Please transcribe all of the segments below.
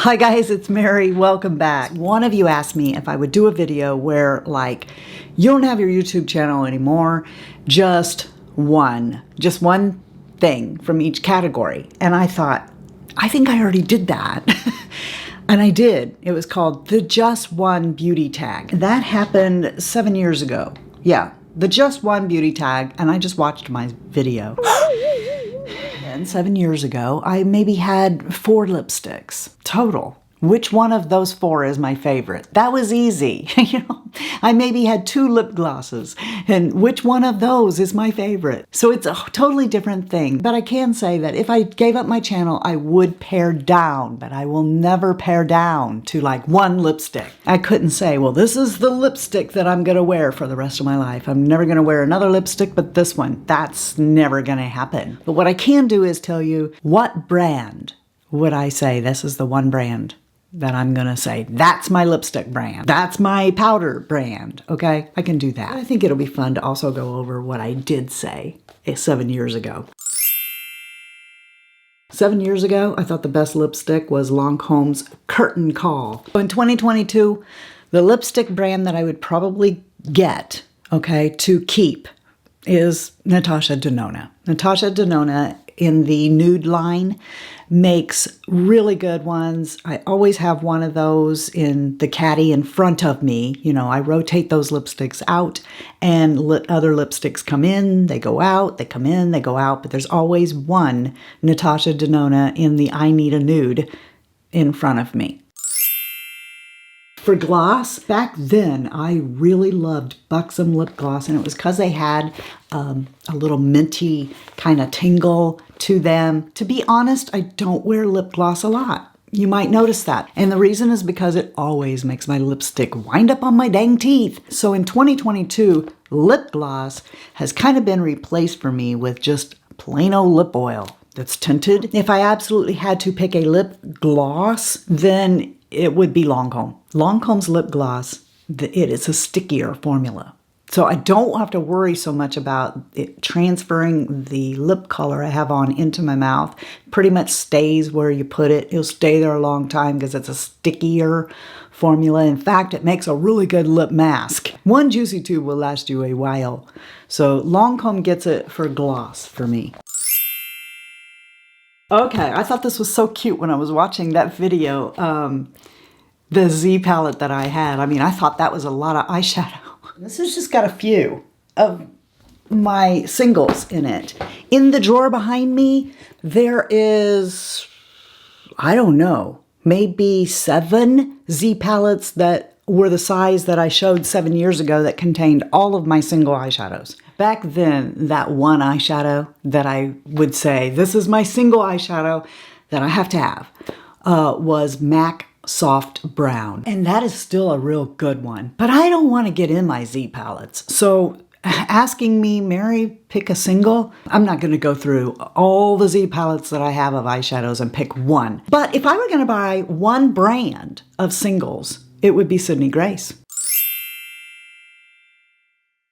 Hi guys, it's Mary. Welcome back. One of you asked me if I would do a video where, like, you don't have your YouTube channel anymore, just one thing from each category. And I thought, I think I already did that. And I did. It was called the Just One Beauty Tag. That happened 7 years ago. Yeah, the Just One Beauty Tag, and I just watched my video. And 7 years ago, I maybe had 4 lipsticks total. Which one of those 4 is my favorite? That was easy. I maybe had 2 lip glosses, and which one of those is my favorite? So it's a totally different thing. But I can say that if I gave up my channel, I would pare down, but I will never pare down to like one lipstick. I couldn't say, well, this is the lipstick that I'm gonna wear for the rest of my life. I'm never gonna wear another lipstick but this one. That's never gonna happen. But what I can do is tell you what brand would I say this is the one brand that I'm gonna say, that's my lipstick brand. That's my powder brand, okay? I can do that. I think it'll be fun to also go over what I did say 7 years ago. 7 years ago, I thought the best lipstick was Lancome's Curtain Call. In 2022, the lipstick brand that I would probably get, okay, to keep is Natasha Denona. Natasha Denona in the nude line makes really good ones. I always have one of those in the caddy in front of me. You know, I rotate those lipsticks out and other lipsticks come in, they go out, they come in, they go out, but there's always one Natasha Denona in the I Need a Nude in front of me. For gloss, back then, I really loved Buxom lip gloss, and it was because they had a little minty kind of tingle to them. To be honest, I don't wear lip gloss a lot. You might notice that. And the reason is because it always makes my lipstick wind up on my dang teeth. So in 2022, lip gloss has kind of been replaced for me with just plain old lip oil that's tinted. If I absolutely had to pick a lip gloss, then it would be Lancome. Lancome's lip gloss, it is a stickier formula. So I don't have to worry so much about it transferring the lip color I have on into my mouth. Pretty much stays where you put it. It'll stay there a long time because it's a stickier formula. In fact, it makes a really good lip mask. One juicy tube will last you a while. So Lancome gets it for gloss for me. Okay, I thought this was so cute when I was watching that video. The Z palette that I had. I mean, I thought that was a lot of eyeshadow. This has just got a few of my singles in it. In the drawer behind me, there is, I don't know, maybe 7 Z palettes that were the size that I showed 7 years ago that contained all of my single eyeshadows. Back then, that one eyeshadow that I would say, this is my single eyeshadow that I have to have, was MAC Soft Brown. And that is still a real good one. But I don't want to get in my Z palettes. So asking me, Mary, pick a single, I'm not going to go through all the Z palettes that I have of eyeshadows and pick one. But if I were going to buy one brand of singles, it would be Sydney Grace.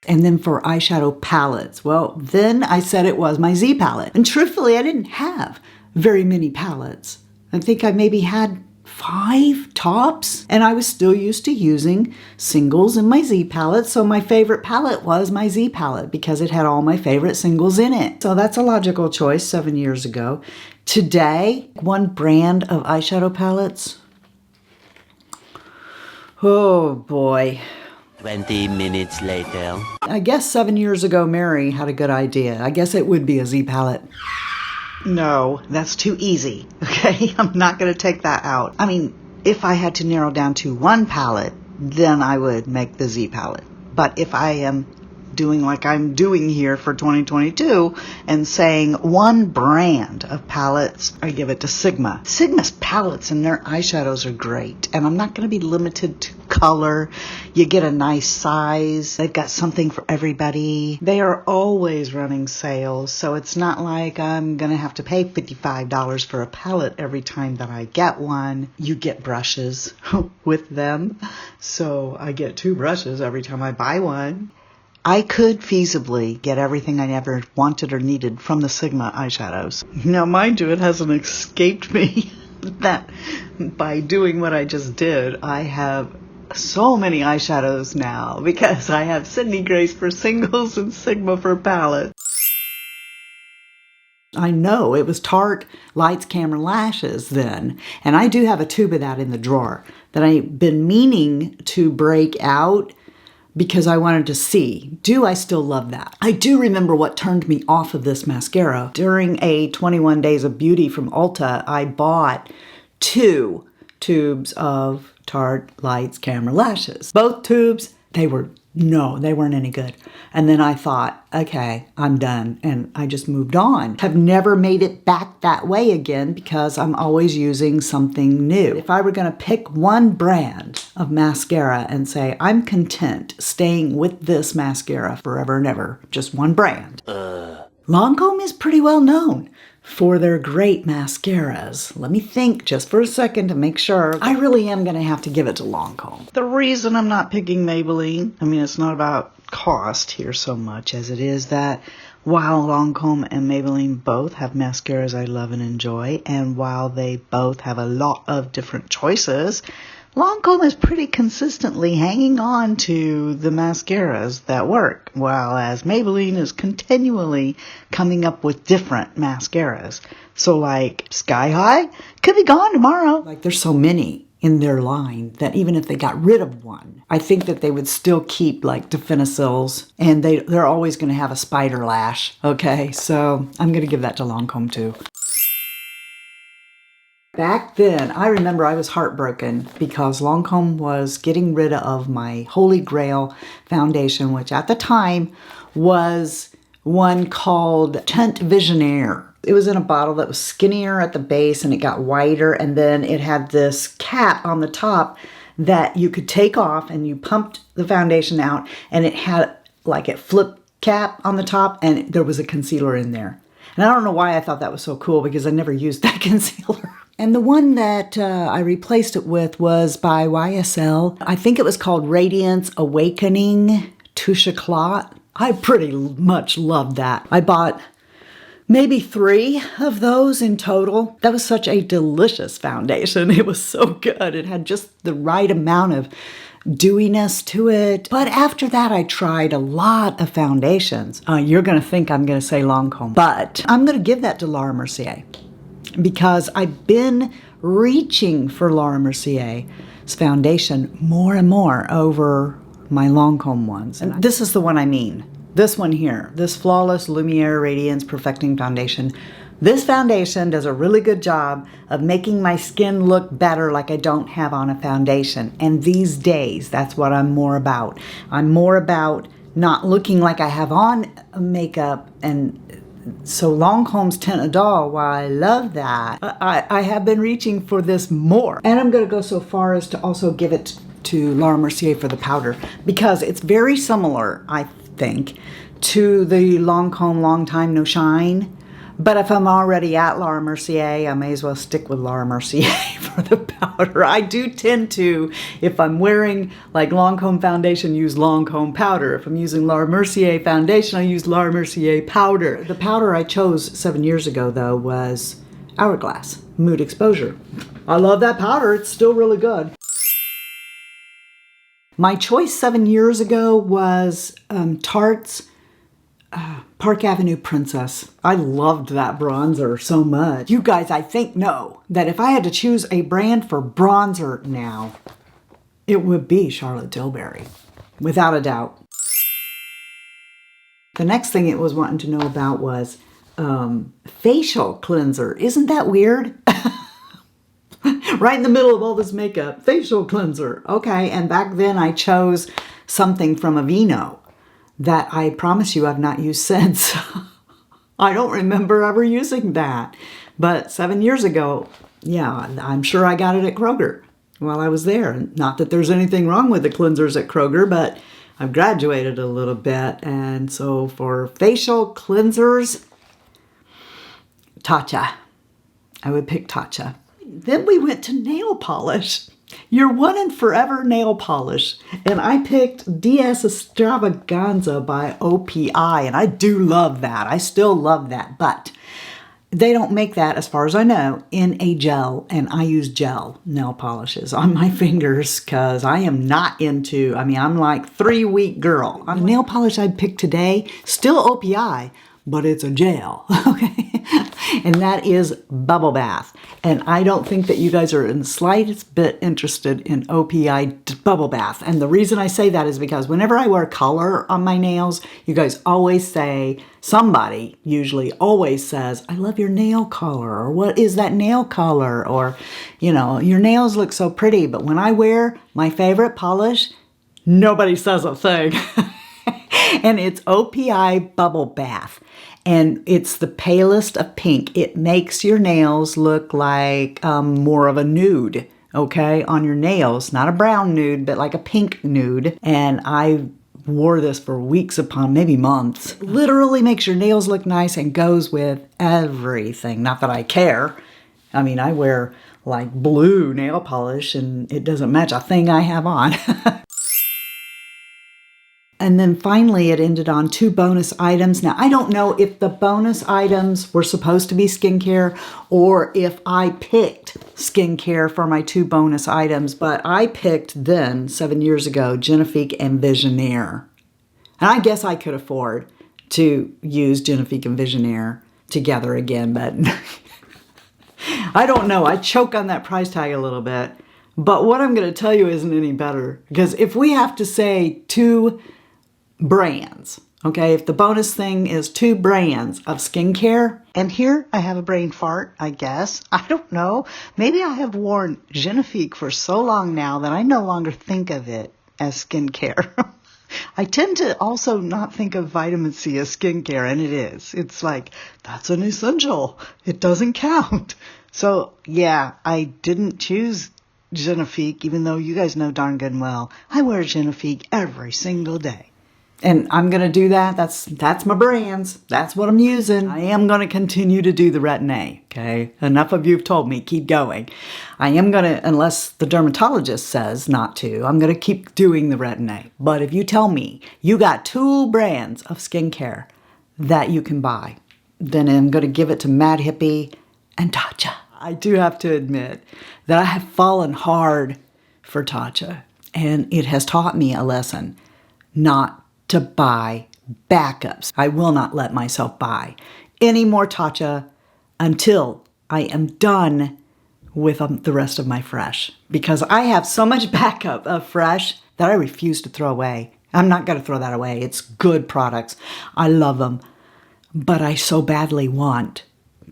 And then for eyeshadow palettes, well, then I said it was my Z palette. And truthfully, I didn't have very many palettes. I think I maybe had 5 tops, and I was still used to using singles in my Z palette, so my favorite palette was my Z palette because it had all my favorite singles in it. So that's a logical choice 7 years ago. Today, one brand of eyeshadow palettes, oh boy. 20 minutes later. I guess 7 years ago, Mary had a good idea. I guess it would be a Z palette. No, that's too easy, okay? I'm not going to take that out. I mean, if I had to narrow down to one palette, then I would make the Z palette. But if I am doing like I'm doing here for 2022 and saying one brand of palettes, I give it to Sigma. Sigma's palettes and their eyeshadows are great, and I'm not going to be limited to color. You get a nice size. They've got something for everybody. They are always running sales, so it's not like I'm going to have to pay $55 for a palette every time that I get one. You get brushes with them, so I get 2 brushes every time I buy one. I could feasibly get everything I ever wanted or needed from the Sigma eyeshadows. Now, mind you, it hasn't escaped me that by doing what I just did, I have so many eyeshadows now because I have Sydney Grace for singles and Sigma for palettes. I know it was Tarte Lights, Camera, Lashes then, and I do have a tube of that in the drawer that I've been meaning to break out because I wanted to see, do I still love that? I do remember what turned me off of this mascara. During a 21 Days of Beauty from Ulta, I bought 2 tubes of Tarte Lights, Camera, Lashes. Both tubes, they weren't any good. And then I thought, okay, I'm done. And I just moved on. Have never made it back that way again because I'm always using something new. If I were going to pick one brand of mascara and say, I'm content staying with this mascara forever and ever, just one brand. Lancome is pretty well known for their great mascaras. Let me think just for a second to make sure. I really am going to have to give it to Lancome. The reason I'm not picking Maybelline, I mean, it's not about cost here so much as it is that while Lancome and Maybelline both have mascaras I love and enjoy, and while they both have a lot of different choices, Lancome is pretty consistently hanging on to the mascaras that work, while as Maybelline is continually coming up with different mascaras. So like Sky High could be gone tomorrow. Like there's so many in their line that even if they got rid of one, I think that they would still keep like Definicils, and they're always going to have a spider lash. Okay, so I'm going to give that to Lancome too. Back then, I remember I was heartbroken because Lancome was getting rid of my Holy Grail foundation, which at the time was one called Tint Visionaire. It was in a bottle that was skinnier at the base and it got wider, and then it had this cap on the top that you could take off and you pumped the foundation out, and it had like a flip cap on the top and there was a concealer in there. And I don't know why I thought that was so cool because I never used that concealer. And the one that I replaced it with was by YSL. I think it was called Radiance Awakening Touche Éclat. I pretty much loved that. I bought maybe 3 of those in total. That was such a delicious foundation. It was so good. It had just the right amount of dewiness to it. But after that, I tried a lot of foundations. You're going to think I'm going to say Lancome, but I'm going to give that to Laura Mercier because I've been reaching for Laura Mercier's foundation more and more over my Lancome ones. And this is the one I mean. This one here, this Flawless Lumiere Radiance Perfecting Foundation. This foundation does a really good job of making my skin look better like I don't have on a foundation. And these days, that's what I'm more about. I'm more about not looking like I have on makeup. And so Lancome's Teint Idole, while I love that, I have been reaching for this more. And I'm going to go so far as to also give it to Laura Mercier for the powder because it's very similar, I think, to the Lancome Long Time No Shine. But if I'm already at Laura Mercier, I may as well stick with Laura Mercier for the powder. I do tend to, if I'm wearing like Lancome foundation, use Lancome powder. If I'm using Laura Mercier foundation, I use Laura Mercier powder. The powder I chose 7 years ago, though, was Hourglass Mood Exposure. I love that powder. It's still really good. My choice 7 years ago was Tarte's Park Avenue Princess. I loved that bronzer so much. You guys, I think, know that if I had to choose a brand for bronzer now, it would be Charlotte Tilbury, without a doubt. The next thing it was wanting to know about was facial cleanser. Isn't that weird? Right in the middle of all this makeup, facial cleanser. Okay, and back then I chose something from Aveeno that I promise you I've not used since. I don't remember ever using that. But 7 years ago, yeah, I'm sure I got it at Kroger while I was there. Not that there's anything wrong with the cleansers at Kroger, but I've graduated a little bit. And so for facial cleansers, Tatcha. I would pick Tatcha. Then we went to nail polish. Your one and forever nail polish. And I picked DS Extravaganza by OPI. And I do love that. I still love that. But they don't make that, as far as I know, in a gel, and I use gel nail polishes on my fingers because I am not into, I mean, I'm like 3-week girl. The nail polish I picked today, still OPI, but it's a gel, okay? And that is Bubble Bath. And I don't think that you guys are in the slightest bit interested in OPI Bubble Bath. And the reason I say that is because whenever I wear color on my nails, you guys always say, somebody usually always says, I love your nail color, or what is that nail color? Or, you know, your nails look so pretty. But when I wear my favorite polish, nobody says a thing. And it's OPI Bubble Bath. And it's the palest of pink. It makes your nails look like more of a nude, okay, on your nails. Not a brown nude, but like a pink nude. And I wore this for weeks upon, maybe months. Literally makes your nails look nice and goes with everything. Not that I care. I mean, I wear like blue nail polish and it doesn't match a thing I have on. And then finally, it ended on 2 bonus items. Now, I don't know if the bonus items were supposed to be skincare or if I picked skincare for my 2 bonus items, but I picked then, 7 years ago, Genifique and Visionaire. And I guess I could afford to use Genifique and Visionaire together again, but I don't know. I choke on that price tag a little bit. But what I'm going to tell you isn't any better, because if we have to say 2 brands, okay, if the bonus thing is 2 brands of skincare, and here I have a brain fart, I guess. I don't know. Maybe I have worn Genifique for so long now that I no longer think of it as skincare. I tend to also not think of vitamin C as skincare, and it is. It's like, that's an essential. It doesn't count. So, yeah, I didn't choose Genifique, even though you guys know darn good and well, I wear Genifique every single day. And I'm going to do that. That's my brands. That's what I'm using. I am going to continue to do the Retin-A, okay? Enough of you have told me, keep going. I am going to, unless the dermatologist says not to, I'm going to keep doing the Retin-A. But if you tell me you got 2 brands of skincare that you can buy, then I'm going to give it to Mad Hippie and Tatcha. I do have to admit that I have fallen hard for Tatcha, and it has taught me a lesson not to buy backups. I will not let myself buy any more Tatcha until I am done with the rest of my Fresh, because I have so much backup of Fresh that I refuse to throw away. I'm not going to throw that away. It's good products. I love them, but I so badly want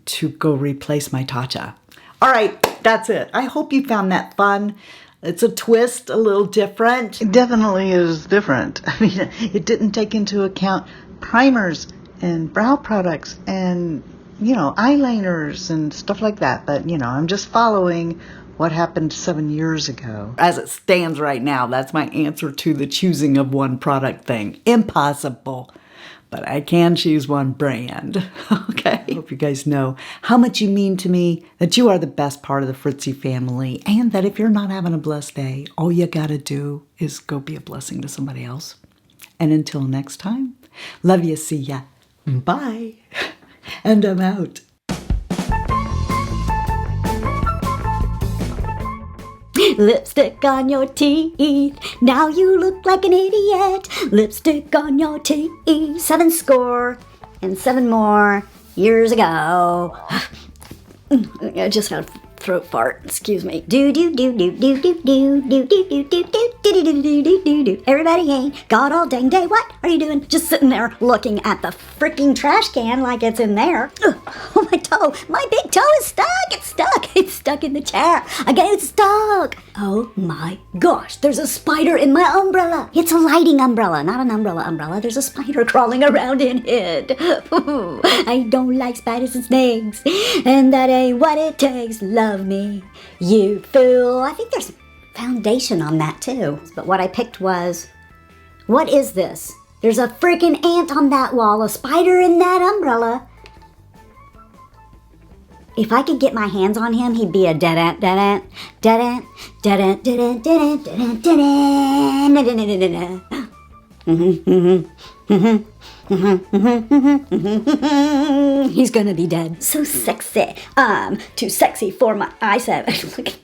to go replace my Tatcha. All right, that's it. I hope you found that fun. It's a twist, a little different. It definitely is different. I mean, it didn't take into account primers and brow products and, you know, eyeliners and stuff like that. But, you know, I'm just following what happened 7 years ago. As it stands right now, that's my answer to the choosing of one product thing. Impossible. But I can choose one brand, okay? I hope you guys know how much you mean to me, that you are the best part of the Fritzy family, and that if you're not having a blessed day, all you gotta do is go be a blessing to somebody else. And until next time, love you, see ya, bye, and I'm out. Lipstick on your teeth, now you look like an idiot. Lipstick on your teeth, 7 score and 7 more years ago. I just had a throat fart, excuse me. Do do do do do do do do do do do do do do do do do do. Everybody ain't got all dang day. What are you doing? Just sitting there looking at the freaking trash can like it's in there. Oh, my toe, my big toe is stuck. It's stuck in the chair. Again, it's stuck. Oh my gosh, there's a spider in my umbrella. It's a lighting umbrella, not an umbrella. There's a spider crawling around in it. I don't like spiders and snakes, and that ain't what it takes. Love me, you fool. I think there's foundation on that too. But what I picked was, what is this? There's a freaking ant on that wall, a spider in that umbrella. If I could get my hands on him, he'd be a dead ant. He's gonna be dead. So sexy. I'm too sexy for my eyeshadow.